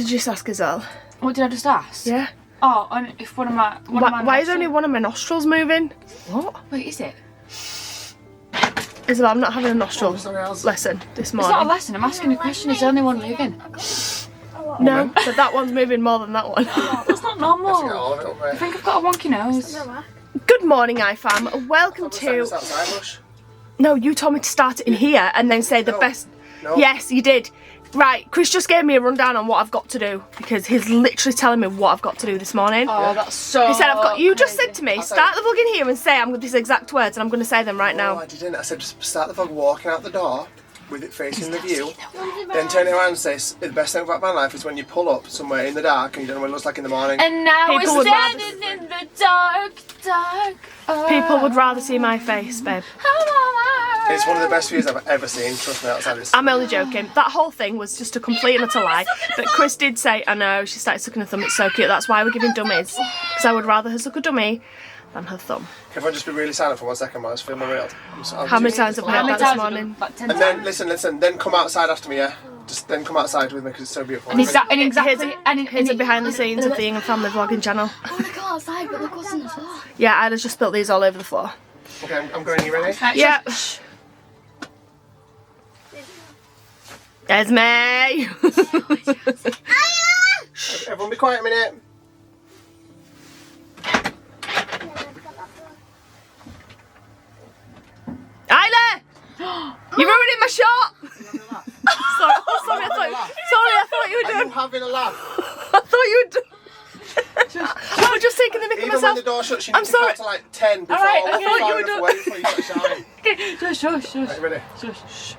did you just ask as well? What did I just ask? Yeah. Oh, and if one of my... Why is only one of my nostrils moving? What? Wait, is it? Isabel, I'm not having a nostril lesson this morning. It's not a lesson, I'm asking a question. Is the only one moving? No, but that one's moving more than that one. That's not normal. I think I've got a wonky nose. Good morning, iFam. Welcome to... No, you told me to start it in here and then say the best... No. Yes, you did. Right, Chris just gave me a rundown on what I've got to do because he's literally telling me what I've got to do this morning. Oh, that's so He said, you just crazy. said to me, start the vlog in here and say I'm with these exact words and I'm going to say them right now. No, I didn't. I said just start the vlog walking out the door with it facing the view, then turn it around and say the best thing about van life is when you pull up somewhere in the dark and you don't know what it looks like in the morning. And now People we're would standing in the dark. People would rather see my face, babe. It's one of the best views I've ever seen, trust me, outside this. I'm only joking. That whole thing was just a complete and utter lie. But Chris did say, I know, she started sucking her thumb, it's so cute. That's why we're giving dummies. Because I would rather her suck a dummy than her thumb. Can everyone just be really silent for 1 second while I just film my reel? How many times have we had that this morning? About 10 And then, listen, then come outside after me, yeah? Just then come outside with me because it's so beautiful. Here's a behind the scenes of the Ingham family vlogging channel. I want to go outside, but look what's on the floor. Yeah, I just spilt these all over the floor. Okay, I'm going, you ready? Yeah. There's me. Everyone be quiet a minute. Isla! You're ruining my shot! sorry, I thought you were Are done. you having a laugh? I thought you were done. I was just taking the mick of Even myself. when the door shuts, you I'm need to sorry. count to like 10 before Alright, I okay. far I thought you were enough away before you start shouting. Okay, shush. Right, ready? Shush.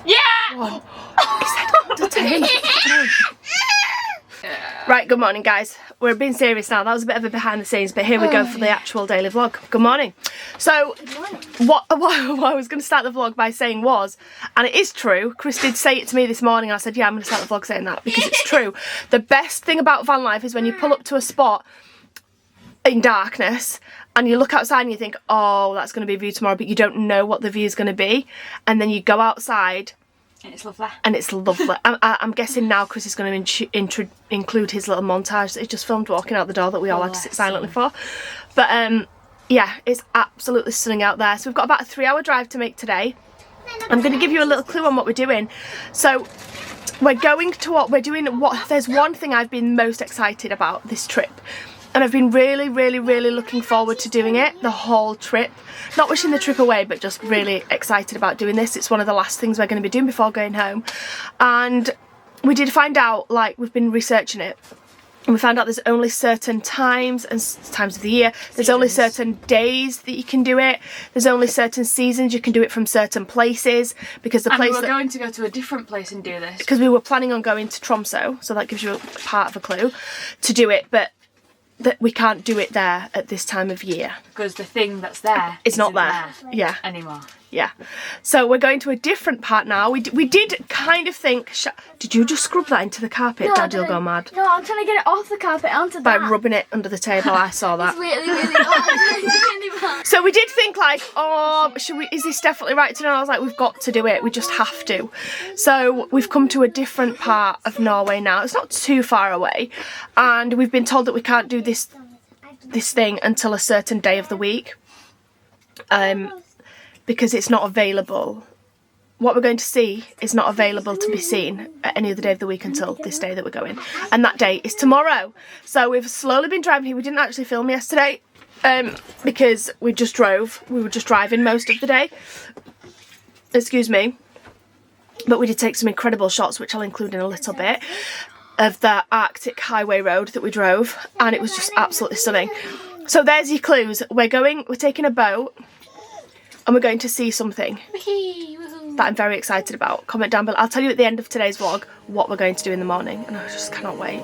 Yeah! Right, good morning guys. We're being serious now. That was a bit of a behind the scenes, but here we go for the actual daily vlog. Good morning. So, what I was going to start the vlog by saying was, and it is true, Chris did say it to me this morning, I said, yeah, I'm going to start the vlog saying that, because it's true. The best thing about van life is when you pull up to a spot in darkness, and you look outside and you think, oh, that's going to be a view tomorrow, but you don't know what the view is going to be, and then you go outside, And it's lovely. and it's lovely. I'm guessing now Chris is going to include his little montage that he just filmed walking out the door that we all had to sit silently for. But yeah, it's absolutely stunning out there. So we've got about a 3-hour drive to make today. I'm going to give you a little clue on what we're doing. So we're going to what we're doing. There's one thing I've been most excited about this trip. And I've been really, really, really looking forward to doing it, the whole trip. Not wishing the trip away, but just really excited about doing this. It's one of the last things we're going to be doing before going home. And we did find out, like, we've been researching it. And we found out there's only certain times and times of the year. There's only certain days that you can do it. There's only certain seasons you can do it from certain places. Because the place we were going to go to a different place and do this. Because we were planning on going to Tromso, so that gives you a part of a clue to do it. But that we can't do it there at this time of year. Because the thing that's there It's not isn't there. Yeah. Anymore. Yeah. So we're going to a different part now. We did kind of think... Did you just scrub that into the carpet? Daddy will go mad. No, I'm trying to get it off the carpet onto By that. rubbing it under the table. I saw that. It's really, really bad. It's really bad. So we did think like, oh, is this definitely right to do? And I was like, we've got to do it. We just have to. So we've come to a different part of Norway now. It's not too far away. And we've been told that we can't do this thing until a certain day of the week. Because it's not available. What we're going to see is not available to be seen at any other day of the week until this day that we're going. And that day is tomorrow. So we've slowly been driving here. We didn't actually film yesterday because we just drove. We were just driving most of the day. Excuse me. But we did take some incredible shots, which I'll include in a little bit, of the Arctic highway road that we drove. And it was just absolutely stunning. So there's your clues. We're taking a boat. And we're going to see something that I'm very excited about. Comment down below. I'll tell you at the end of today's vlog what we're going to do in the morning. And I just cannot wait.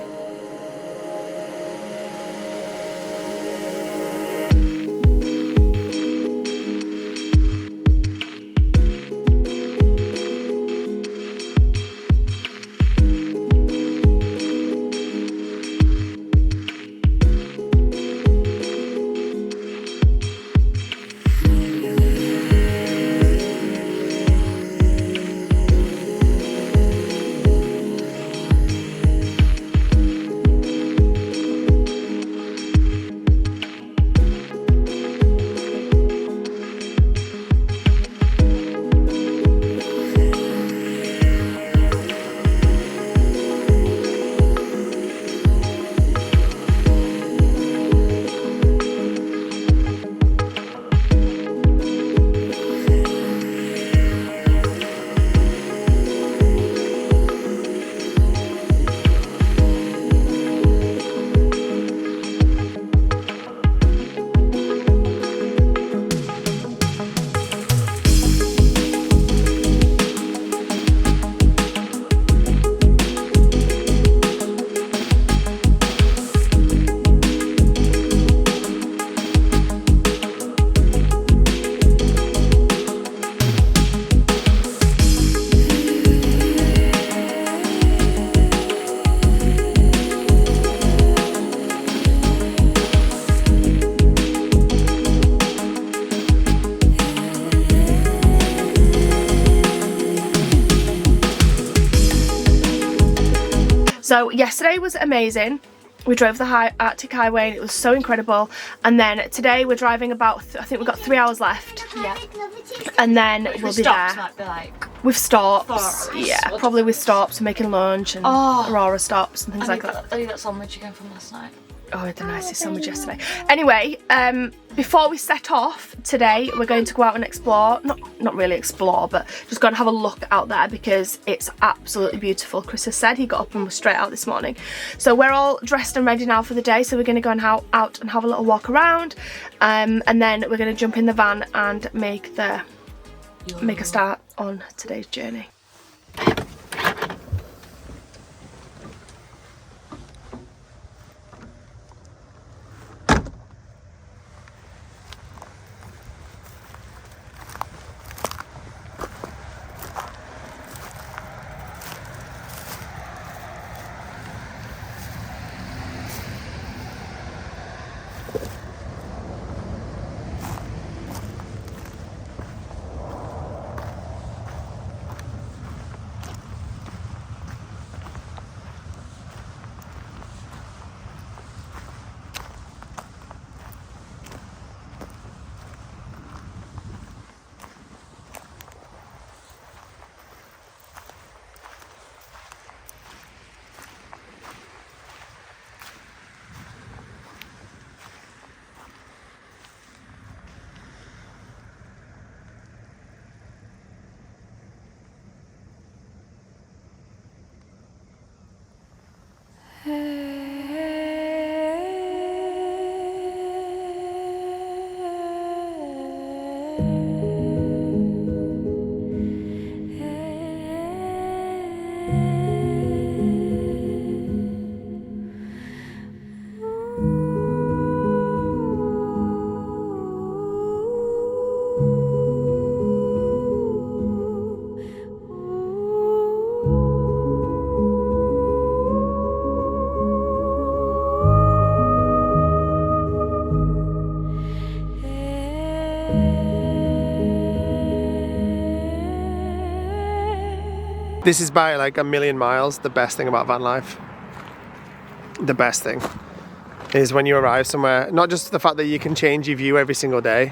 So yesterday was amazing. We drove the Arctic Highway and it was so incredible. And then today we're driving about, I think we've got 3 hours left. Yeah. And then we'll be there. Might be like With stops. Yeah, probably with stops, making lunch and Aurora stops and things like that. I need that sandwich again from last night. Oh, I had the nicest sandwich yesterday. Anyway, before we set off today, we're going to go out and explore. Not really explore, but just go and have a look out there because it's absolutely beautiful. Chris has said he got up and was straight out this morning. So we're all dressed and ready now for the day. So we're going to go and out and have a little walk around. And then we're going to jump in the van and make a start on today's journey. This is by like a million miles the best thing about van life. The best thing is when you arrive somewhere, not just the fact that you can change your view every single day,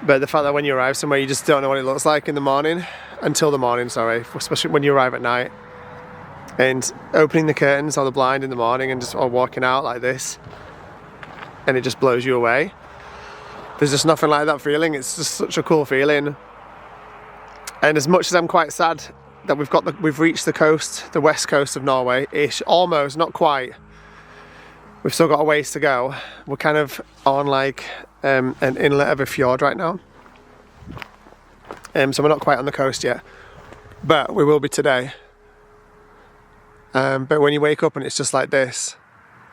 but the fact that when you arrive somewhere you just don't know what it looks like in the morning, until the morning, sorry, especially when you arrive at night. And opening the curtains or the blind in the morning and just or walking out like this, and it just blows you away. There's just nothing like that feeling. It's just such a cool feeling. And as much as I'm quite sad that we've reached the coast, the west coast of Norway-ish, almost, not quite. We've still got a ways to go. We're kind of on like an inlet of a fjord right now. So we're not quite on the coast yet, but we will be today. But when you wake up and it's just like this,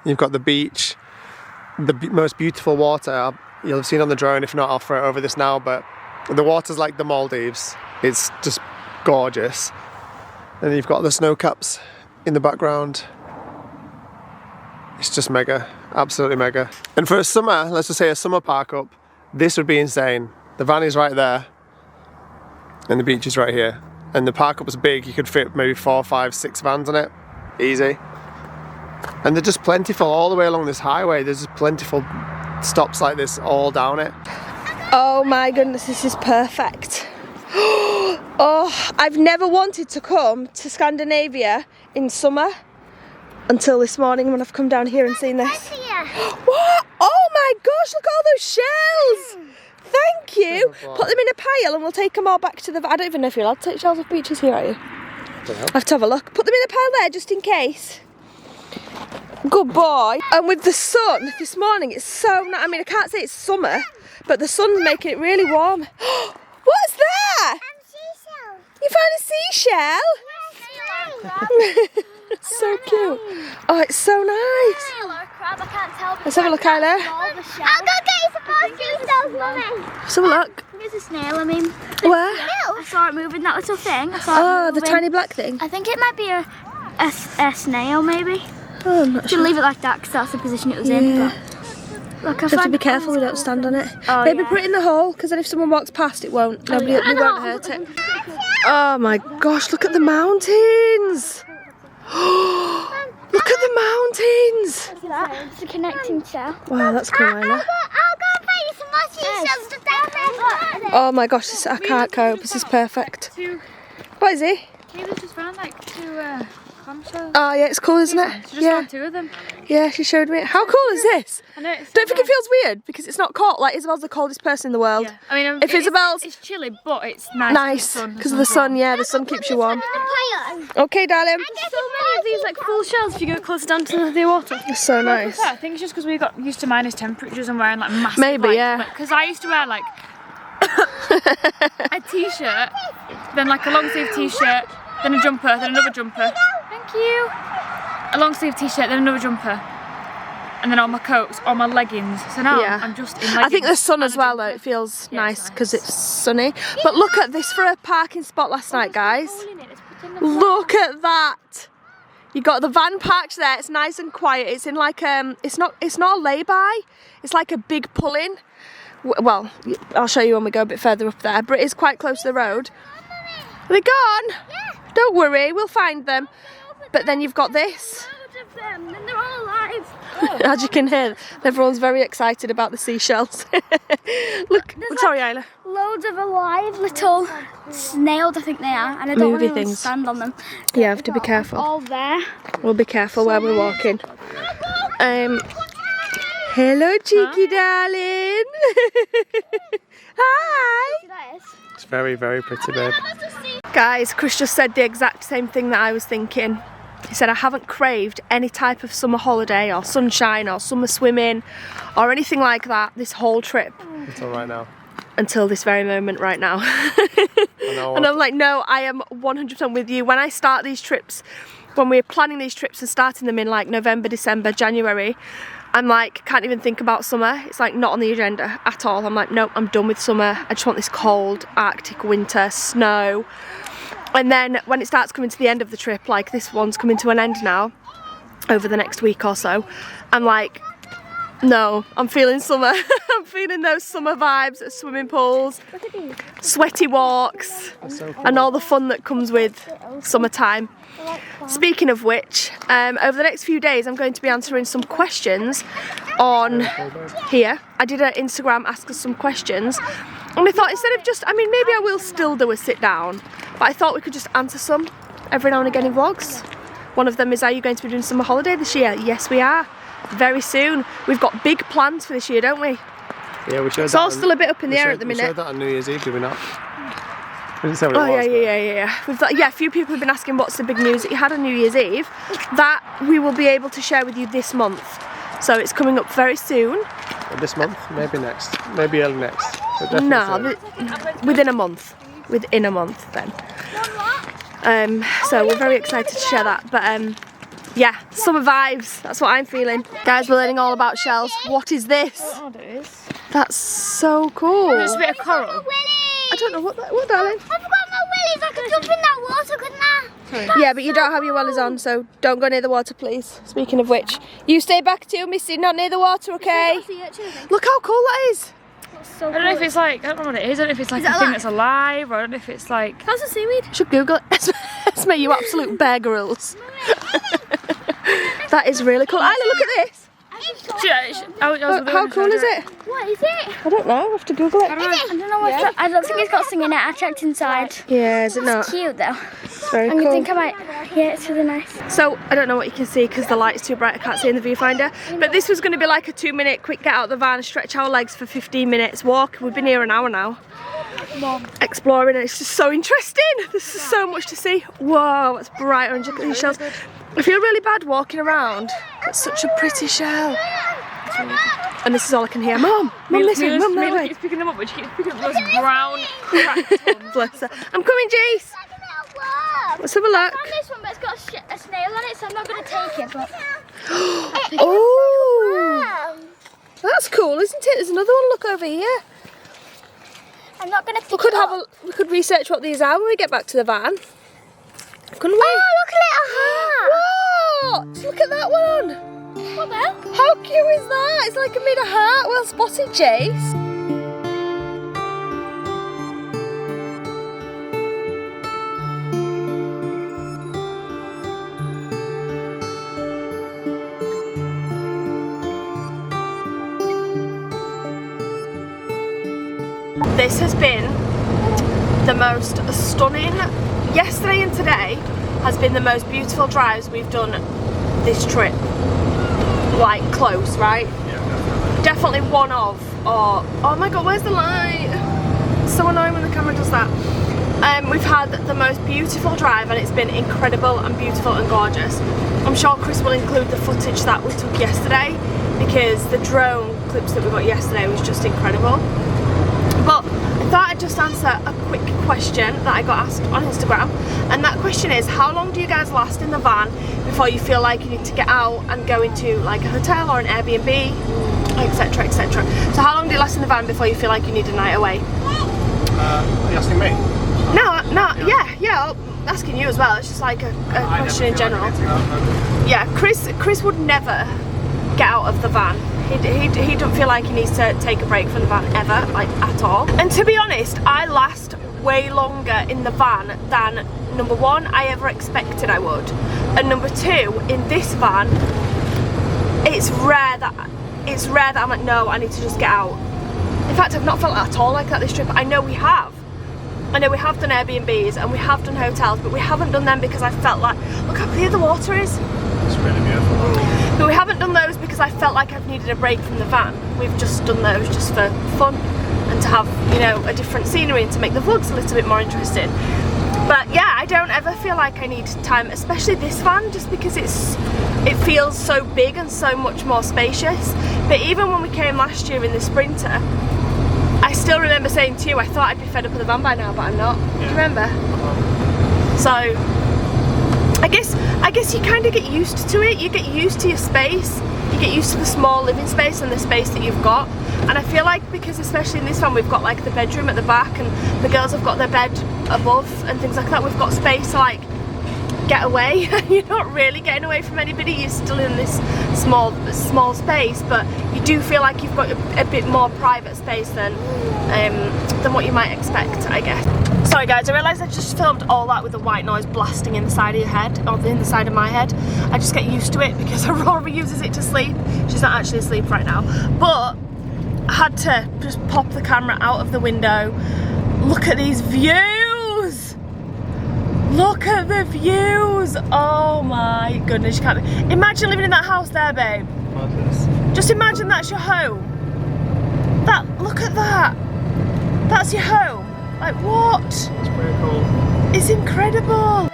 you've got the beach, the most beautiful water. You'll have seen on the drone, if not I'll throw it over this now, but the water's like the Maldives. It's just gorgeous. And then you've got the snow caps in the background. It's just mega, absolutely mega. And for a summer, let's just say a summer park up, this would be insane. The van is right there and the beach is right here. And the park up was big, you could fit maybe 4, 5, 6 vans on it, easy. And they're just plentiful all the way along this highway. There's just plentiful stops like this all down it. Oh my goodness, this is perfect. Oh, I've never wanted to come to Scandinavia in summer until this morning when I've come down here and seen this. What? Oh my gosh, look at all those shells! Thank you. Put them in a pile and we'll take them all back to the... I don't even know if you're allowed to take shells off beaches here, are you? I don't know. I have to have a look. Put them in a pile there just in case. Good boy. And with the sun this morning, it's so nice. I mean, I can't say it's summer, but the sun's making it really warm. What's that? Seashell. You found a seashell? It's so cute. Oh, it's so nice. I can't tell. Let's have a look, Kyla. I'll go get you some more seashells, Mummy. Let's have a look. There's a snail, I mean. Where? I saw it moving, that little thing. Oh, the tiny black thing. I think it might be a snail, maybe. Oh, I'm not Should sure. leave it like that because that's the position it was in. Yeah. But look, I Just have to found be careful we don't stand on it. Oh, Maybe yeah. put it in the hole, because then if someone walks past it won't. Nobody we won't hurt it. Oh my gosh, look at the mountains. Look at the mountains. Look at that. It's a connecting shell. Wow, that's cool, Isla. I'll go buy you some more seashells to take. Oh my gosh, I can't cope. This is perfect. What is it? Kayla's just found like 2 clamshells. Oh yeah, it's cool, isn't it? She just found 2 of them. Yeah, she showed me. How cool is this? I know. It's Don't think it feels weird because it's not cold. Like Isabel's the coldest person in the world. Yeah. I mean, If Isabel's it's chilly, but it's nice. nice because of the sun. Yeah, the sun keeps you warm. Okay, darling. There's so many of these like full shells if you go closer down to the water. It's so nice. I think it's just because we got used to minus temperatures and wearing like massive. Maybe, like, yeah. Because I used to wear like a t-shirt, then like a long sleeve t-shirt, then a jumper, then another jumper. Thank you. A long sleeve t-shirt, then another jumper, and then all my coats, all my leggings. So now Yeah. I'm just in leggings. I think the sun as and a well though, jumper. it feels Yeah, nice it's because it's sunny. But look at this for a parking spot last night, guys. Look at that. You got the van parked there. It's nice and quiet. It's in like it's not a lay-by. It's like a big pull-in. Well, I'll show you when we go a bit further up there. But it is quite close to the road. Are they gone? Yeah. Don't worry, we'll find them. But then you've got this. Loads of them, and they're all alive. As you can hear, everyone's very excited about the seashells. Look, sorry, Isla. Loads of alive little snails, I think they are, and I don't Movie want to things. stand on them. You have to be careful. All there. We'll be careful where we're walking. Hello, cheeky darling. Hi. That is. It's very, very pretty, babe. Guys, Chris just said the exact same thing that I was thinking. He said I haven't craved any type of summer holiday or sunshine or summer swimming or anything like that this whole trip Until right now. until this very moment right now. I know. And I'm like, no, I am 100% with you. When I start these trips, when we're planning these trips and starting them in like November, December, January, I'm like, can't even think about summer. It's like not on the agenda at all. I'm like, nope, I'm done with summer. I just want this cold, Arctic winter, snow. And then when it starts coming to the end of the trip, like this one's coming to an end now, over the next week or so, I'm like, no, I'm feeling summer. I'm feeling those summer vibes at swimming pools, sweaty walks, So cool. and all the fun that comes with summertime. Speaking of which, over the next few days I'm going to be answering some questions on here. I did an Instagram ask us some questions, and I thought instead of just, I mean maybe I will still do a sit down, but I thought we could just answer some every now and again in vlogs. One of them is, are you going to be doing summer holiday this year? Yes, we are. Very soon. We've got big plans for this year, don't we? Yeah, we showed It's that all on- still a bit up in the we air showed- at the We minute. showed that on New Year's Eve, did we not? We didn't say what Oh it was. yeah. We've got, yeah, a few people have been asking what's the big news that you had on New Year's Eve. That we will be able to share with you this month. So it's coming up very soon. But this month, maybe next, maybe early next. But definitely No, soon. within a month. Within a month then. So we're very excited to share that. But yeah, summer vibes. That's what I'm feeling. Guys, we're learning all about shells. What is this? Oh, there is. That's so cool. There's a bit of coral. I don't know what darling. I've got my willies. I could jump in that water, couldn't I? Yeah, but you don't have your wellies on, so don't go near the water, please. Speaking of which, you stay back too, Missy, not near the water, okay? Look how cool that is. So I don't know if it's like, I don't know what it is. I don't know if it's like a thing that's alive, or I don't know if it's like. How's the seaweed? Should Google it. Esme, you absolute bear girls. That is really cool. Isla, look at this. How cool is it? What is it? I don't know, I have to Google it. I don't know what I don't think it's got something in it. I checked inside. Yeah, is it not? It's cute though. It's very And you cool. think I might, yeah, it's really nice. So, I don't know what you can see because the light's too bright, I can't see in the viewfinder. But this was going to be like a 2-minute quick get out of the van, stretch our legs for 15 minutes, walk. We've been here an hour now. Exploring, and it's just so interesting. There's so much to see. Whoa, it's bright orange. Look at these shells. I feel really bad walking around. It's such a pretty shell. And this is all I can hear. Mum, listen, Mum, that way. keeps picking them up, but she keeps picking up those brown cracked ones. Bless her. I'm coming, Jace. Let's have a look. I found this one, but it's got a snail on it, so I'm not going to take it. But Oh, that's cool, isn't it? There's another one. Look over here. I'm not going to pick We could it have up. we could research what these are when we get back to the van. Couldn't we? Oh, look at it, a heart. What? Look at that one. What the? How cute is that? It's like made a heart. Well spotted, Jace. this has been the most stunning, yesterday and today has been the most beautiful drives we've done this trip. Like close, right? Yeah, definitely one of, or oh my god, where's the light? It's so annoying when the camera does that. We've had the most beautiful drive and it's been incredible and beautiful and gorgeous. I'm sure Chris will include the footage that we took yesterday because the drone clips that we got yesterday was just incredible. But I thought I'd just answer a quick question that I got asked on Instagram, and that question is, how long do you guys last in the van before you feel like you need to get out and go into like a hotel or an Airbnb, etc, etc. So how long do you last in the van before you feel like you need a night away? Are you asking me? No, yeah, I'm asking you as well. It's just like a question in general. Yeah, Chris would never get out of the van. He don't feel like he needs to take a break from the van ever, like at all. And to be honest, I last way longer in the van than number one, I ever expected I would. And number two, in this van, it's rare that I'm like, no, I need to just get out. In fact, I've not felt at all like that this trip. I know we have done Airbnbs and we have done hotels, but we haven't done them because I felt like, look how clear the water is. It's really beautiful. But we haven't done those because I felt like I've needed a break from the van. We've just done those just for fun and to have, you know, a different scenery and to make the vlogs a little bit more interesting. But yeah, I don't ever feel like I need time, especially this van, just because it feels so big and so much more spacious. But even when we came last year in the Sprinter, I still remember saying to you, I thought I'd be fed up with the van by now, but I'm not. Yeah. Do you remember? So I guess you kind of get used to it. You get used to your space. You get used to the small living space and the space that you've got. And I feel like because especially in this van we've got like the bedroom at the back and the girls have got their bed above and things like that. We've got space to like get away. You're not really getting away from anybody. You're still in this small space, but you do feel like you've got a bit more private space than what you might expect, I guess. Sorry guys, I realised I just filmed all that with the white noise blasting in the side of your head, or in the side of my head. I just get used to it because Aurora uses it to sleep. She's not actually asleep right now, but I had to just pop the camera out of the window. Look at these views! Look at the views! Oh my goodness, you can't imagine living in that house there, babe. Just imagine that's your home. Look at that. That's your home. Like what? It's pretty cool. It's incredible.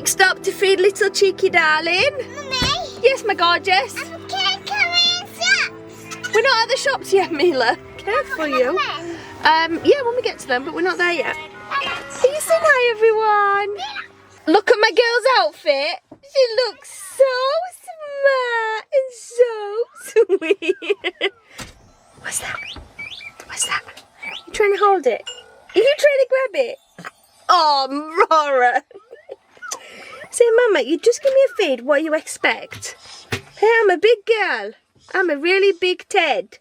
Stop to feed little cheeky darling. Mummy? Yes, my gorgeous. Can I come in? We're not at the shops yet, Mila. Careful you. Yeah, when we get to them, but we're not there yet. Are you saying hi, everyone? Look at my girl's outfit. She looks so smart and so sweet. What's that? What's that? You trying to hold it? Are you trying to grab it? Oh, Rora. Say, Mama, you just give me a feed. What do you expect? Hey, I'm a big girl. I'm a really big Ted.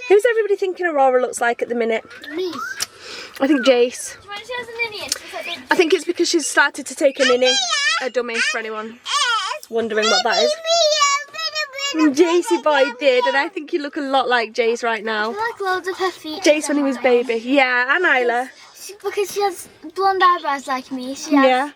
Who's everybody thinking Aurora looks like at the minute? Me. I think Jace. Do you want to show us a ninny? I think it's because she's started to take a ninny. A dummy for anyone wondering what that is. And Jacey boy did, and I think you look a lot like Jace right now. I like loads of her feet. Jace when he was baby. Yeah, and Isla. Because she has blonde eyebrows like me. She has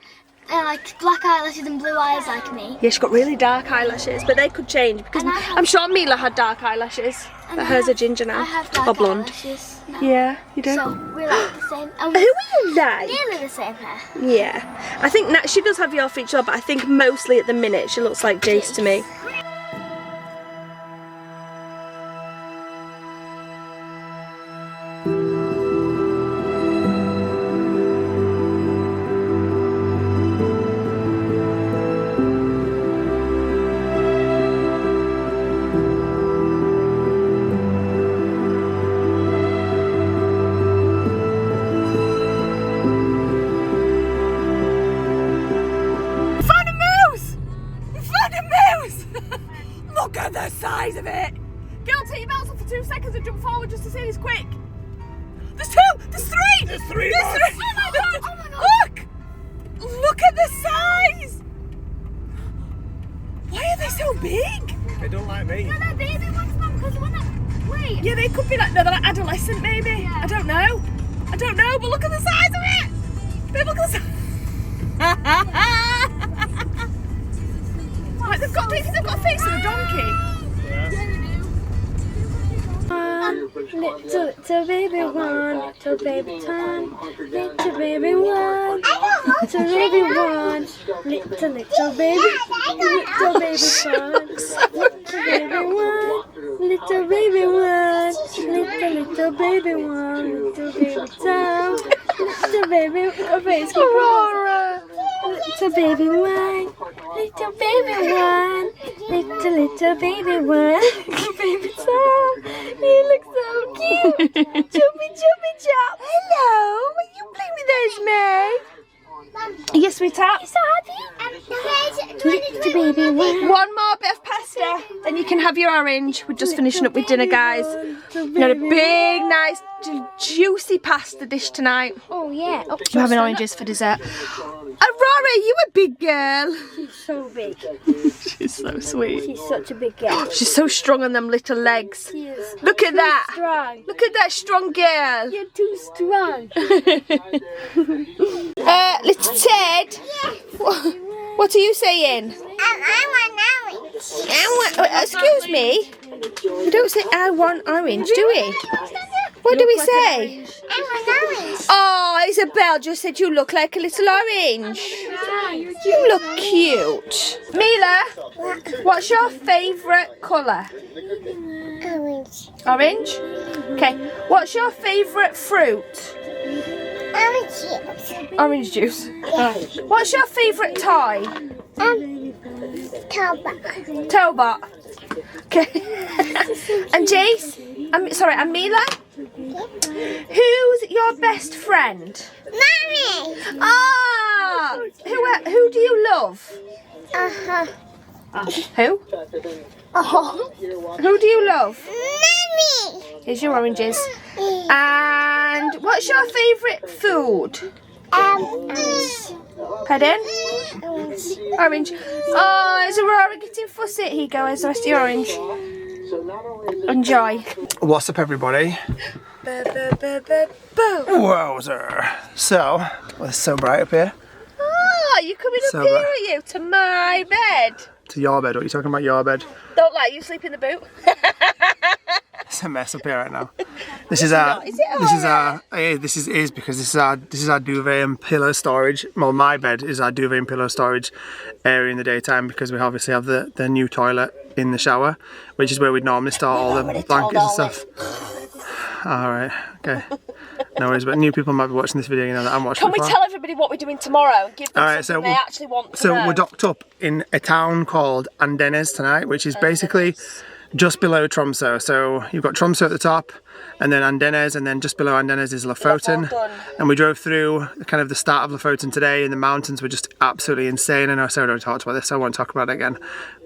like black eyelashes and blue eyes like me. Yeah, she's got really dark eyelashes, but they could change because I'm sure Mila had dark eyelashes, but hers are ginger now. I have dark or blonde. eyelashes now. Yeah, you do. So we're like the same. Who are you like? Nearly the same hair. Yeah, I think she does have your feature, but I think mostly at the minute she looks like Jace to me. size of it. Girl, take your belts off for 2 seconds and jump forward just to see this quick. There's 2! There's 3! There's 3 There's more. 3! Oh my god! Oh my god! Look! Look at the size! Why are they so big? They don't like me. No, they're baby ones, Mum, because when I... Wait. Yeah, they could be like, no, they're like adolescent maybe. Yeah. I don't know. I don't know, but look at the size of it! Babe, look at the size. Right, they've got a face of a donkey. Little baby one, little baby time, little baby one, little baby one, little baby, little baby one, little baby one, little baby one, little baby one, little baby time, little baby, a face Aurora, little baby one, little baby one, little baby one, little baby time. He looks so cute. Choopy choopy chop. Hello. Will you play with us, May? Yes, sweetheart. So happy. Little baby one. One more bit of pasta, then you can have your orange. We're just finishing up with dinner, guys. We had a big, nice, juicy pasta dish tonight. Oh yeah. Oh, We're having oranges for dessert. Aurora, you a big girl. she's so big. She's so sweet. She's such a big girl. She's so strong on them little legs. She is. Look at that. Strong. Look at that strong girl. You're too strong. Little Ted. What are you saying? I want orange. Excuse me. We don't say I want orange, do we? What do we say? I want orange. Oh, Isabel just said you look like a little orange. You look cute. Mila, what's your favourite colour? Orange. Orange? Okay. What's your favourite fruit? Orange juice. Orange juice. What's your favourite toy? Tobacco. Tobot. Okay. And Jace? And Mila? Who's your best friend? Mommy. Ah! Who do you love? Uh-huh. Who? Who do you love? Mommy. Here's your oranges. And what's your favourite food? Pardon? Orange. Oh, is Aurora getting fussy? Here you go, here's the rest of your orange. Enjoy. What's up, everybody? Wowzer. So, well, it's so bright up here. Oh, you coming up So here, bright. are you? To my bed. To your bed. What are you talking about, your bed? Don't let you sleep in the boot. It's a mess up here right now. This is our. Is it This is our. This is because this is our duvet and pillow storage. Well, my bed is our duvet and pillow storage area in the daytime because we obviously have the new toilet in the shower, which is where we'd normally store all the blankets and stuff. All right. Okay. No worries. But new people might be watching this video. You know that I'm watching. Can we tell everybody what we're doing tomorrow and give them All right, something they actually want to So know? we're docked up in a town called Andenes tonight, which is basically just below Tromsø. So you've got Tromsø at the top, and then Andenes, and then just below Andenes is Lofoten. And we drove through kind of the start of Lofoten today, and the mountains were just absolutely insane. I know Sarah already talked about this, so I won't talk about it again.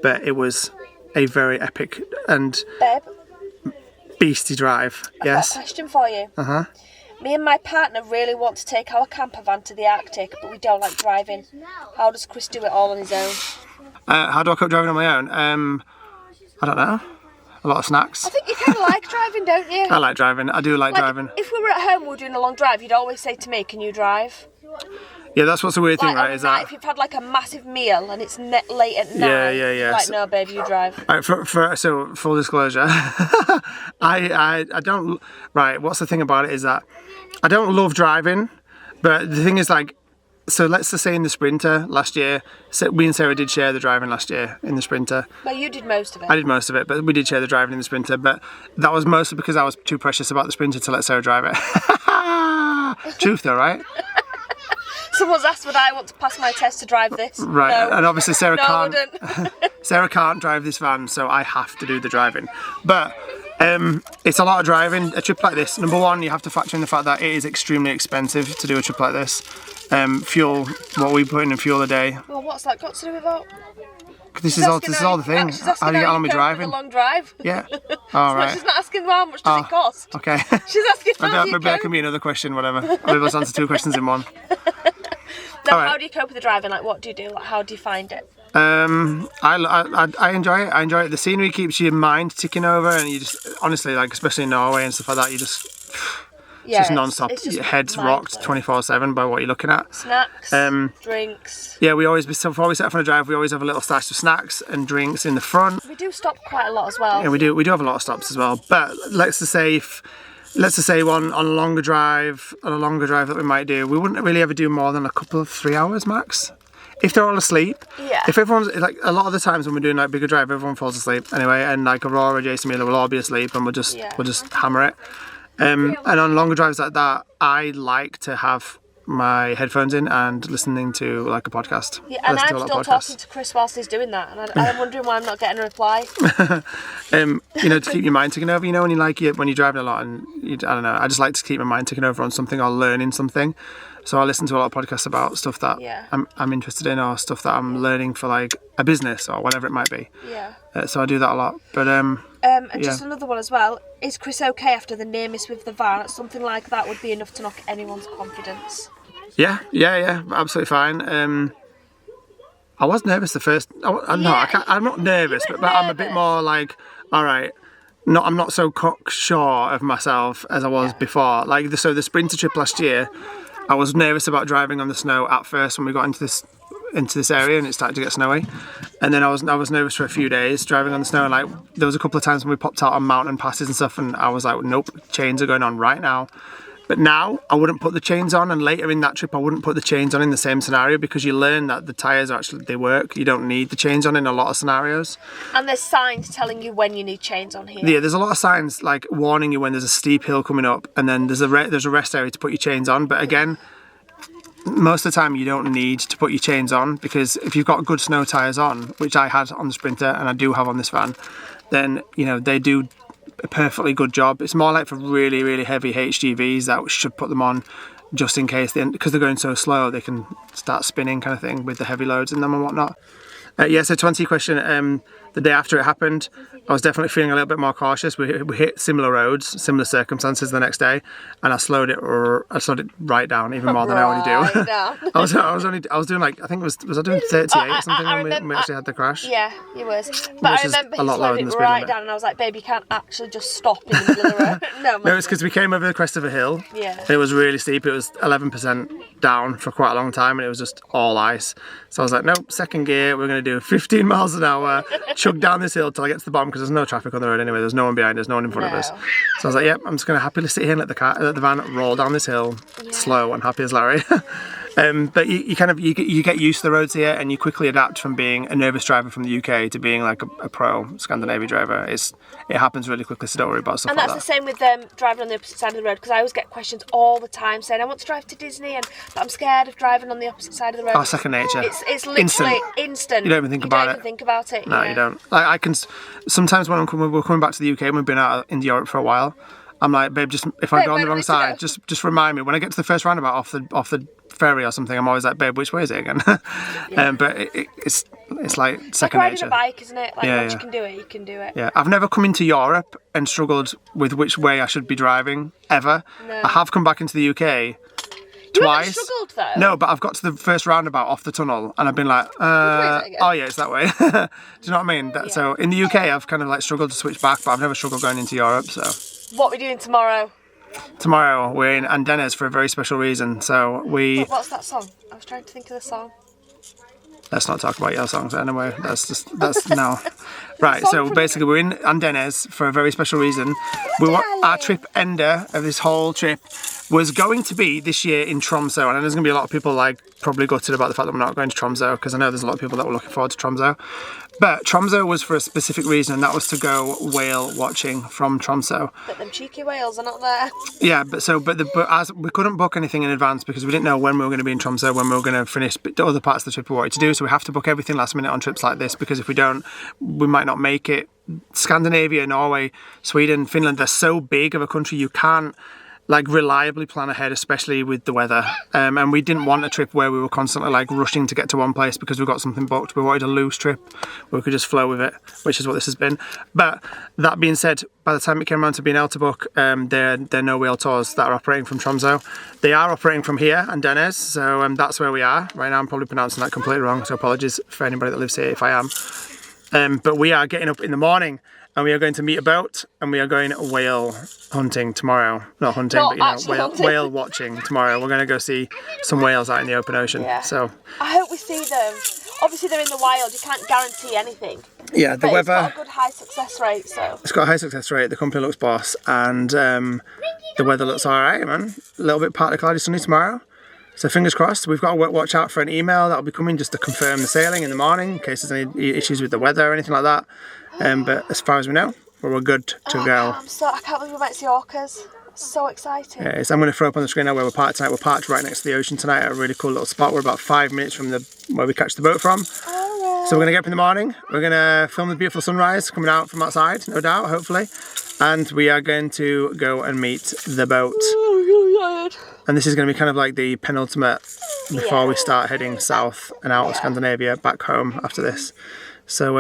But it was a very epic and Babe, beastie drive. I've Yes. got a question for you. Uh-huh. Me and my partner really want to take our camper van to the Arctic, but we don't like driving. How does Chris do it all on his own? How do I cope driving on my own? I don't know. A lot of snacks. I think you kind of like driving, don't you? I like driving. I do like driving. If we were at home, we were doing a long drive, you'd always say to me, "Can you drive?" Yeah, that's what's the weird thing, Like right? on a Is night, that if you've had like a massive meal and it's late at night, yeah. like, So- no, babe, you drive. Right, so full disclosure, I don't. Right, what's the thing about it is that I don't love driving, but the thing is like, so let's just say in the Sprinter last year, so we and Sarah did share the driving last year in the Sprinter. Well, you did most of it. I did most of it, but we did share the driving in the Sprinter. But that was mostly because I was too precious about the Sprinter to let Sarah drive it. Truth though, right? Someone's asked would I want to pass my test to drive this. Right, No. and obviously Sarah No, I can't. wouldn't. Sarah can't drive this van, so I have to do the driving. But it's a lot of driving. A trip like this, number one, you have to factor in the fact that it is extremely expensive to do a trip like this. fuel, what we put in fuel a day. Well, what's that got to do with that? This is all the thing. How do you get on with driving? A long drive. Yeah. All right. She's not asking how much does it cost. Okay. She's asking how do you Maybe cope. that can be another question, whatever. Maybe let's answer 2 questions in one. Then All right. how do you cope with the driving? Like, what do you do? Like, how do you find it? I enjoy it. I enjoy it. The scenery keeps your mind ticking over, and you just honestly, like, especially in Norway and stuff like that, you just just non-stop. Your head's rocked 24/7 by what you're looking at. Snacks, drinks. Yeah, before we set off on a drive, we always have a little stash of snacks and drinks in the front. We do stop quite a lot as well. Yeah, we do have a lot of stops as well. But let's just say on a longer drive that we might do, we wouldn't really ever do more than a couple of 3 hours max. If they're all asleep. Yeah. If everyone's, like, a lot of the times when we're doing like bigger drive, everyone falls asleep anyway, and like Aurora, Jason, Mila will all be asleep, and we'll just hammer it. And on longer drives like that, I like to have my headphones in and listening to like a podcast. Yeah, and I'm still talking to Chris whilst he's doing that, and I'm wondering why I'm not getting a reply. You know, to keep your mind ticking over. You know, when you're driving a lot, and I don't know. I just like to keep my mind ticking over on something or learning something. So I listen to a lot of podcasts about stuff that I'm interested in, or stuff that I'm learning for like a business or whatever it might be. Yeah. So I do that a lot. But and just another one as well. Is Chris okay after the near miss with the van? Something like that would be enough to knock anyone's confidence. Yeah, absolutely fine. I was nervous the first. I'm not nervous, but I'm a bit more like, all right. I'm not so cocksure of myself as I was before. Like the Sprinter trip last year, I was nervous about driving on the snow at first when we got into this area and it started to get snowy, and then I was nervous for a few days driving on the snow. And like there was a couple of times when we popped out on mountain passes and stuff, and I was like, nope, chains are going on right now. But now I wouldn't put the chains on, and later in that trip I wouldn't put the chains on in the same scenario, because you learn that the tyres they work. You don't need the chains on in a lot of scenarios. And there's signs telling you when you need chains on here. Yeah, there's a lot of signs like warning you when there's a steep hill coming up, and then there's a rest area to put your chains on. But again, most of the time you don't need to put your chains on, because if you've got good snow tyres on, which I had on the Sprinter and I do have on this van, then they do a perfectly good job. It's more like for really, really heavy HGVs that should put them on just in case, because they're going so slow they can start spinning kind of thing with the heavy loads in them and whatnot. So to answer your question, the day after it happened, I was definitely feeling a little bit more cautious. We hit similar roads, similar circumstances the next day, and I slowed it right down, even more than I already do. I was doing like, I think was I doing 38 or something when we actually had the crash? Yeah, you was. But I remember he slowed it right down, and I was like, babe, you can't actually just stop in the middle of the road. No, it's because we came over the crest of a hill. Yeah. It was really steep. It was 11% down for quite a long time, and it was just all ice. So I was like, nope, second gear, we're going to do 15 miles an hour, chug down this hill till I get to the bottom, because there's no traffic on the road anyway. There's no one behind us, no one in front of us. So I was like, yep, I'm just going to happily sit here and let the van roll down this hill, slow and happy as Larry. But you get used to the roads here, and you quickly adapt from being a nervous driver from the UK to being like a pro Scandinavian driver. It happens really quickly, so don't worry about stuff like that. And that's the same with driving on the opposite side of the road, because I always get questions all the time saying, I want to drive to Disney, but I'm scared of driving on the opposite side of the road. Oh, second nature. It's literally instant. You don't even think about it. No, you don't. Like, I can sometimes when we're coming back to the UK and we've been out in Europe for a while, I'm like, babe, just if I go on the wrong side, just remind me. When I get to the first roundabout off the ferry or something, I'm always like, babe, which way is it again? But it's like second riding nature. A bike, isn't it? Like once you can do it, you can do it. Yeah, I've never come into Europe and struggled with which way I should be driving ever. No. I have come back into the UK twice. You haven't struggled though? No, but I've got to the first roundabout off the tunnel and I've been like, oh yeah, it's that way. Do you know what I mean? So in the UK, I've kind of like struggled to switch back, but I've never struggled going into Europe. So what are we doing tomorrow? Tomorrow we're in Andenes for a very special reason. So What's that song? I was trying to think of the song. Let's not talk about your songs anyway. That's no. Right, so basically we're in Andenes for a very special reason. Our trip ender of this whole trip was going to be this year in Tromsø, and there's going to be a lot of people like probably gutted about the fact that we're not going to Tromsø, because I know there's a lot of people that were looking forward to Tromsø. But Tromsø was for a specific reason, and that was to go whale watching from Tromsø. But them cheeky whales are not there. Yeah, but as we couldn't book anything in advance because we didn't know when we were going to be in Tromsø, when we were going to finish the other parts of the trip we wanted to do. So we have to book everything last minute on trips like this, because if we don't, we might not make it. Scandinavia, Norway, Sweden, Finland, they're so big of a country, you can't like reliably plan ahead, especially with the weather. And we didn't want a trip where we were constantly like rushing to get to one place because we've got something booked. We wanted a loose trip where we could just flow with it, which is what this has been. But that being said, by the time it came around to being able to book, there are no wheel tours that are operating from Tromsø. They are operating from here and Dennes, so that's where we are right now. I'm probably pronouncing that completely wrong, so apologies for anybody that lives here if I am. But we are getting up in the morning and we are going to meet a boat and we are going whale hunting tomorrow. Not hunting, but you know, whale watching tomorrow. We're going to go see some whales out in the open ocean. Yeah. So I hope we see them. Obviously they're in the wild, you can't guarantee anything. yeah, the But weather. it's got a good high success rate, so. It's got a high success rate, the company looks boss, and the weather looks alright, man. A little bit partly cloudy, sunny tomorrow. So fingers crossed. We've got to watch out for an email that'll be coming just to confirm the sailing in the morning in case there's any issues with the weather or anything like that. But as far as we know, we're good to go. I can't believe we might see orcas. So exciting. Yeah, so I'm going to throw up on the screen now where we're parked tonight. We're parked right next to the ocean tonight at a really cool little spot. We're about 5 minutes from where we catch the boat from. So we're going to get up in the morning. We're going to film the beautiful sunrise coming out from outside, no doubt, hopefully. And we are going to go and meet the boat. And this is going to be kind of like the penultimate before we start heading south and out of Scandinavia, back home after this. So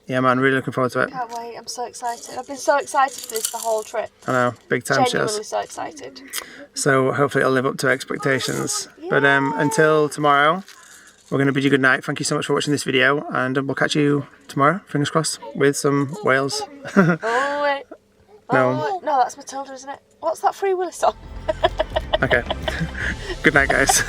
yeah man, really looking forward to it. Can't wait, I'm so excited. I've been so excited for this the whole trip. I know, big time Genuinely shows. so excited. So hopefully it'll live up to expectations. But until tomorrow, we're going to bid you good night. Thank you so much for watching this video, and we'll catch you tomorrow, fingers crossed, with some whales. Oh wait. No. No, that's Matilda, isn't it? What's that Free Willy song? Okay. Good night, guys.